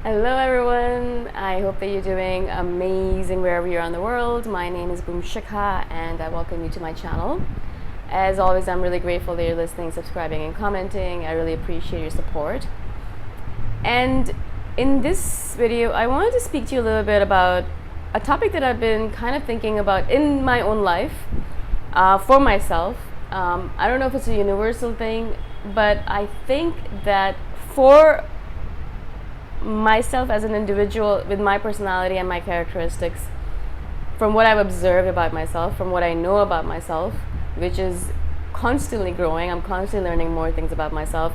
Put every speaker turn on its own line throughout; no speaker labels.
Hello everyone, I hope that you're doing amazing wherever you're in the world. My name is Shikha and I welcome you to my channel. As always, I'm really grateful that you're listening, subscribing and commenting. I really appreciate your support. And in this video, I wanted to speak to you a little bit about a topic that I've been kind of thinking about in my own life for myself. I don't know if it's a universal thing, but I think that for myself as an individual with my personality and my characteristics, from what I've observed about myself, from what I know about myself, which is constantly growing, I'm constantly learning more things about myself.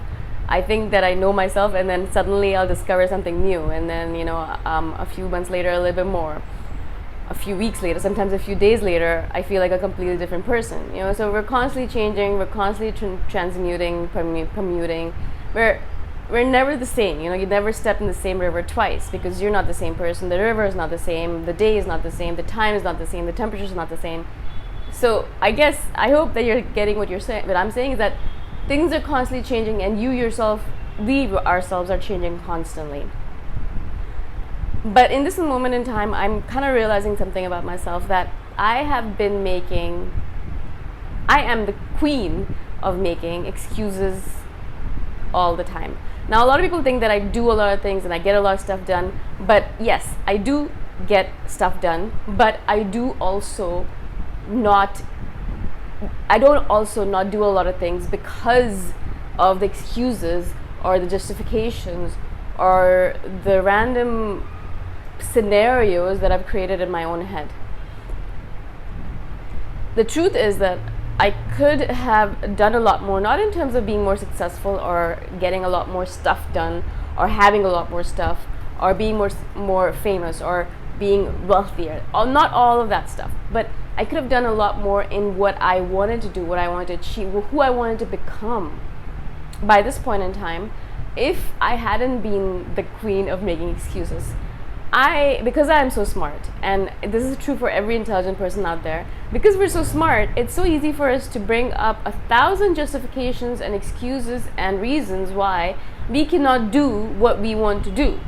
I think that I know myself and then suddenly I'll discover something new, and then a few months later a little bit more, a few weeks later, sometimes a few days later, I feel like a completely different person. So we're constantly changing, we're constantly transmuting, permuting. We're never the same. You never step in the same river twice, because you're not the same person. The river is not the same. The day is not the same. The time is not the same. The temperature is not the same. So I hope that you're getting what you're saying. What I'm saying is that things are constantly changing, and we ourselves are changing constantly. But in this moment in time, I'm kind of realizing something about myself, that I am the queen of making excuses all the time. Now, a lot of people think that I do a lot of things and I get a lot of stuff done, but yes, I do get stuff done, but I don't also not do a lot of things because of the excuses or the justifications or the random scenarios that I've created in my own head. The truth is that I could have done a lot more, not in terms of being more successful or getting a lot more stuff done or having a lot more stuff or being more famous or being wealthier, not all of that stuff, but I could have done a lot more in what I wanted to do, what I wanted to achieve, who I wanted to become by this point in time, if I hadn't been the queen of making excuses. Because I am so smart, and this is true for every intelligent person out there, because we're so smart, it's so easy for us to bring up 1,000 justifications and excuses and reasons why we cannot do what we want to do.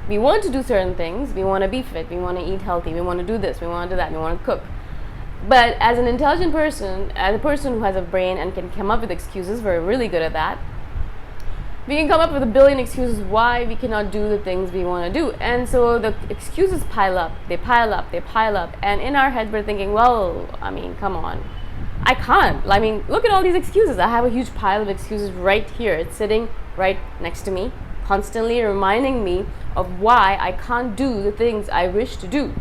We want to do certain things, we want to be fit, we want to eat healthy, we want to do this, we want to do that, we want to cook. But as an intelligent person, as a person who has a brain and can come up with excuses, we're really good at that. We can come up with 1 billion excuses why we cannot do the things we want to do. And so the excuses pile up, they pile up, they pile up. And in our head, we're thinking, well, come on. I can't. Look at all these excuses. I have a huge pile of excuses right here. It's sitting right next to me, constantly reminding me of why I can't do the things I wish to do.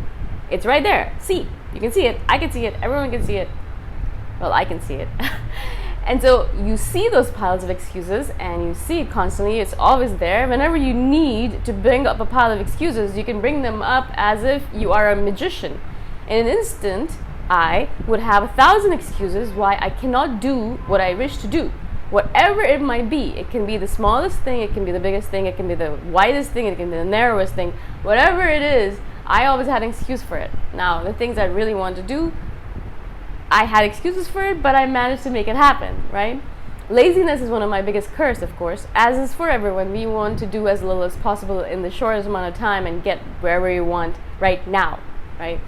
It's right there. See, you can see it. I can see it. Everyone can see it. Well, I can see it. And so you see those piles of excuses and you see it constantly. It's always there. Whenever you need to bring up a pile of excuses, you can bring them up as if you are a magician. In an instant, I would have 1,000 excuses why I cannot do what I wish to do. Whatever it might be. It can be the smallest thing, it can be the biggest thing, it can be the widest thing, it can be the narrowest thing. Whatever it is, I always had an excuse for it. Now, the things I really want to do, I had excuses for it, but I managed to make it happen, right? Laziness is one of my biggest curse, of course, as is for everyone. We want to do as little as possible in the shortest amount of time and get wherever you want right now, right?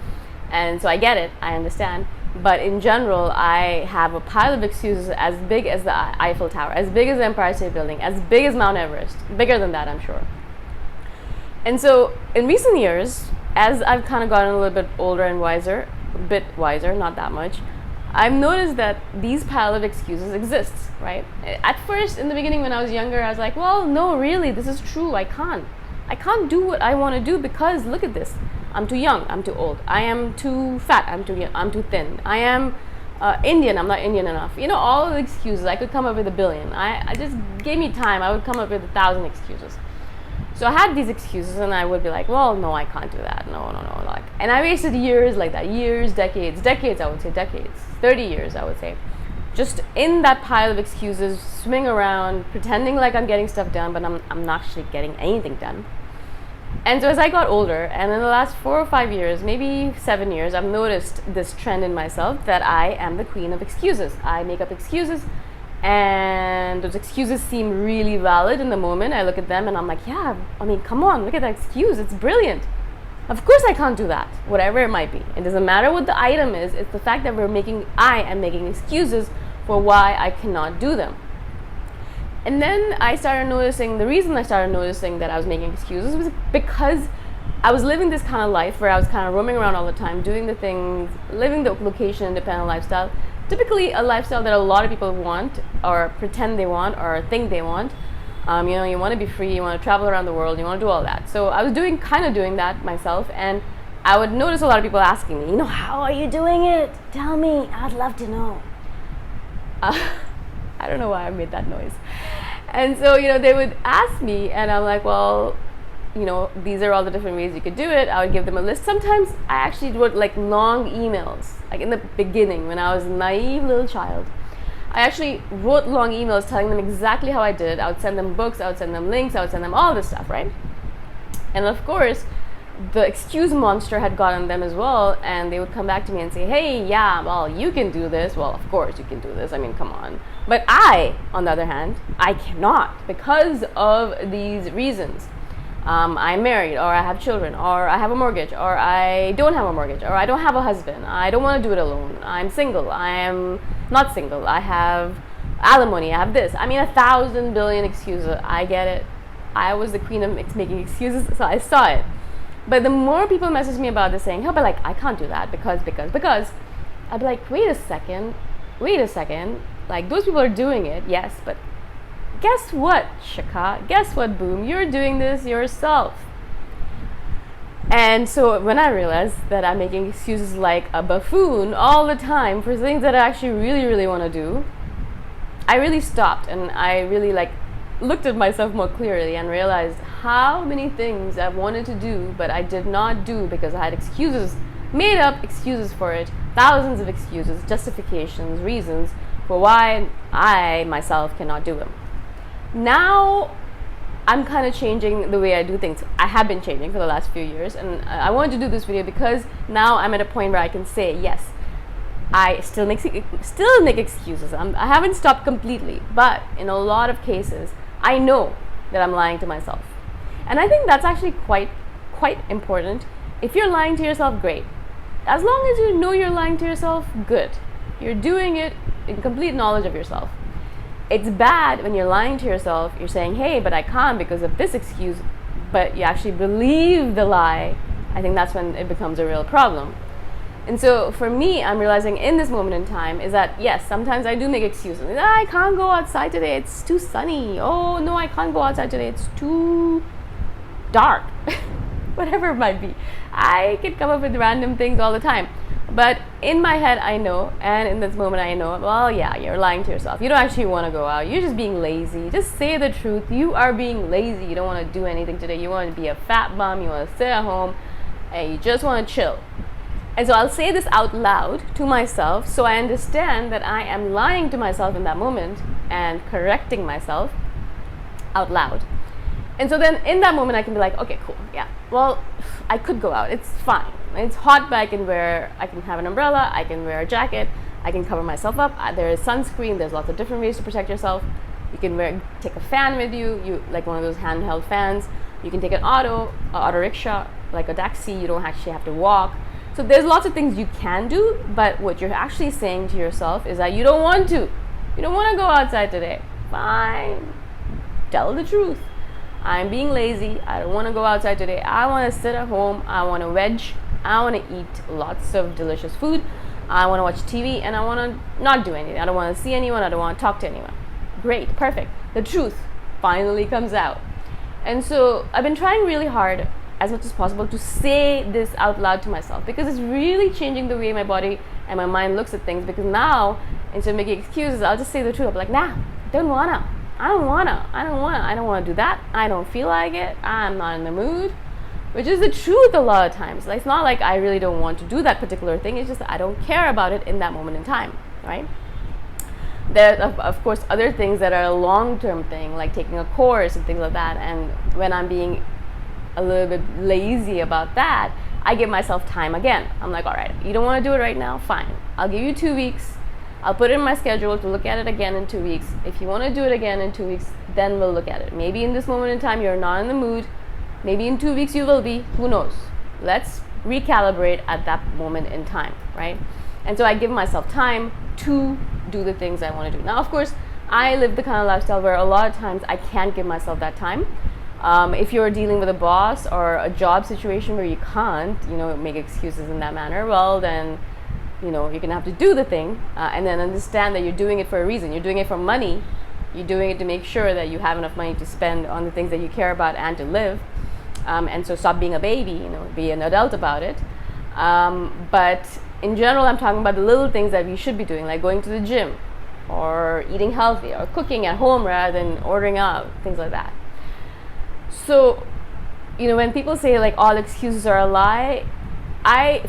And so I get it, I understand. But in general, I have a pile of excuses as big as the Eiffel Tower, as big as the Empire State Building, as big as Mount Everest, bigger than that, I'm sure. And so in recent years, as I've kind of gotten a little bit older and wiser, a bit wiser, not that much, I've noticed that these pile of excuses exists, right? At first, in the beginning when I was younger, I was like, well, no, really, this is true. I can't do what I want to do because look at this. I'm too young, I'm too old. I am too fat, I'm too thin. I am Indian, I'm not Indian enough. All of the excuses. I could come up with 1 billion. I just gave me time, I would come up with 1,000 excuses. So I had these excuses and I would be like, well, no, I can't do that. No. And I wasted years like that. Years, decades, I would say decades. 30 years, I would say. Just in that pile of excuses, swimming around, pretending like I'm getting stuff done, but I'm not actually getting anything done. And so as I got older, and in the last 4 or 5 years, maybe 7 years, I've noticed this trend in myself that I am the queen of excuses. I make up excuses And those excuses seem really valid in the moment. I look at them and I'm like, yeah, I mean, come on, look at that excuse. It's brilliant. Of course I can't do that, whatever it might be. It doesn't matter what the item is. It's the fact that I am making excuses for why I cannot do them. And then I started noticing, the reason I started noticing that I was making excuses was because I was living this kind of life where I was kind of roaming around all the time, doing the things, living the location independent lifestyle. Typically a lifestyle that a lot of people want or pretend they want or think they want. You want to be free, you want to travel around the world, you want to do all that. So I was doing that myself, and I would notice a lot of people asking me, how are you doing it? Tell me, I'd love to know. I don't know why I made that noise. And so, they would ask me, and I'm like, well, these are all the different ways you could do it. I would give them a list. Sometimes I actually wrote like long emails, like in the beginning when I was a naive little child. I actually wrote long emails telling them exactly how I did it. I would send them books, I would send them links, I would send them all this stuff, right? And of course, the excuse monster had gotten them as well, and they would come back to me and say, hey, yeah, well, you can do this. Well, of course you can do this. I mean, come on. But I, on the other hand, I cannot because of these reasons. I'm married, or I have children, or I have a mortgage, or I don't have a mortgage, or I don't have a husband, I don't want to do it alone, I'm single, I am not single, I have alimony, I have this. I mean, 1,000 billion excuses. I get it. I was the queen of making excuses, so I saw it. But the more people message me about this saying, but like, I can't do that because, I'd be like, wait a second, like, those people are doing it, yes, but guess what, Shikha? Guess what, Boom? You're doing this yourself. And so when I realized that I'm making excuses like a buffoon all the time for things that I actually really, really want to do, I really stopped and I really looked at myself more clearly and realized how many things I wanted to do but I did not do because I had excuses, made up excuses for it, thousands of excuses, justifications, reasons for why I myself cannot do them. Now I'm kind of changing the way I do things. I have been changing for the last few years, and I wanted to do this video because now I'm at a point where I can say, yes, I still make excuses. I haven't stopped completely, but in a lot of cases, I know that I'm lying to myself. And I think that's actually quite important. If you're lying to yourself, great. As long as you know you're lying to yourself, good. You're doing it in complete knowledge of yourself. It's bad when you're lying to yourself, you're saying, hey, but I can't because of this excuse, but you actually believe the lie. I think that's when it becomes a real problem. And so for me, I'm realizing in this moment in time is that, yes, sometimes I do make excuses. I can't go outside today, it's too sunny. Oh, no, I can't go outside today, it's too dark. Whatever it might be. I can come up with random things all the time. But in my head, I know, and in this moment, I know, well, yeah, you're lying to yourself. You don't actually want to go out. You're just being lazy. Just say the truth. You are being lazy. You don't want to do anything today. You want to be a fat bum. You want to sit at home, and you just want to chill. And so I'll say this out loud to myself so I understand that I am lying to myself in that moment and correcting myself out loud. And so then in that moment, I can be like, okay, cool, yeah, well, I could go out. It's fine. It's hot, but I can have an umbrella, I can wear a jacket, I can cover myself up. There is sunscreen, there's lots of different ways to protect yourself. You can take a fan with you, like one of those handheld fans. You can take an auto rickshaw, like a taxi. You don't actually have to walk. So there's lots of things you can do, but what you're actually saying to yourself is that you don't want to. You don't want to go outside today. Fine. Tell the truth. I'm being lazy. I don't want to go outside today. I want to sit at home. I want to veg. I want to eat lots of delicious food. I want to watch TV, and I want to not do anything. I don't want to see anyone. I don't want to talk to anyone. Great. Perfect. The truth finally comes out. And so I've been trying really hard as much as possible to say this out loud to myself, because it's really changing the way my body and my mind looks at things. Because now, instead of making excuses, I'll just say the truth. I'll be like, nah, I don't want to do that. I don't feel like it. I'm not in the mood. Which is the truth a lot of times. Like, it's not like I really don't want to do that particular thing. It's just that I don't care about it in that moment in time, right? There's, of course, other things that are a long-term thing, like taking a course and things like that. And when I'm being a little bit lazy about that, I give myself time again. I'm like, all right, you don't want to do it right now? Fine. I'll give you 2 weeks. I'll put it in my schedule to look at it again in 2 weeks. If you want to do it again in 2 weeks, then we'll look at it. Maybe in this moment in time you're not in the mood. Maybe in 2 weeks you will be. Who knows? Let's recalibrate at that moment in time, right? And so I give myself time to do the things I want to do. Now, of course, I live the kind of lifestyle where a lot of times I can't give myself that time. If you're dealing with a boss or a job situation where you can't, make excuses in that manner, well, then, you're going to have to do the thing and then understand that you're doing it for a reason. You're doing it for money. You're doing it to make sure that you have enough money to spend on the things that you care about and to live. And so stop being a baby, be an adult about it. But in general, I'm talking about the little things that we should be doing, like going to the gym or eating healthy or cooking at home rather than ordering out, things like that. So, when people say like all excuses are a lie,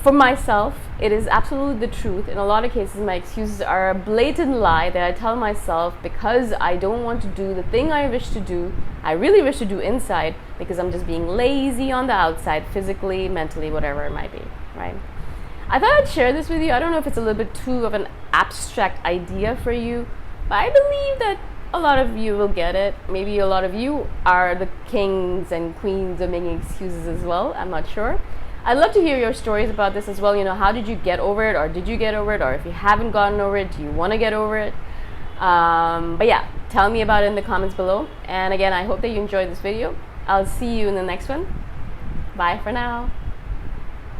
for myself, it is absolutely the truth. In a lot of cases, my excuses are a blatant lie that I tell myself because I don't want to do the thing I wish to do, I really wish to do inside, because I'm just being lazy on the outside, physically, mentally, whatever it might be, right? I thought I'd share this with you. I don't know if it's a little bit too of an abstract idea for you, but I believe that a lot of you will get it. Maybe a lot of you are the kings and queens of making excuses as well. I'm not sure. I'd love to hear your stories about this as well. How did you get over it, or did you get over it, or if you haven't gotten over it, do you want to get over it? But yeah, tell me about it in the comments below. And again, I hope that you enjoyed this video. I'll see you in the next one. Bye for now.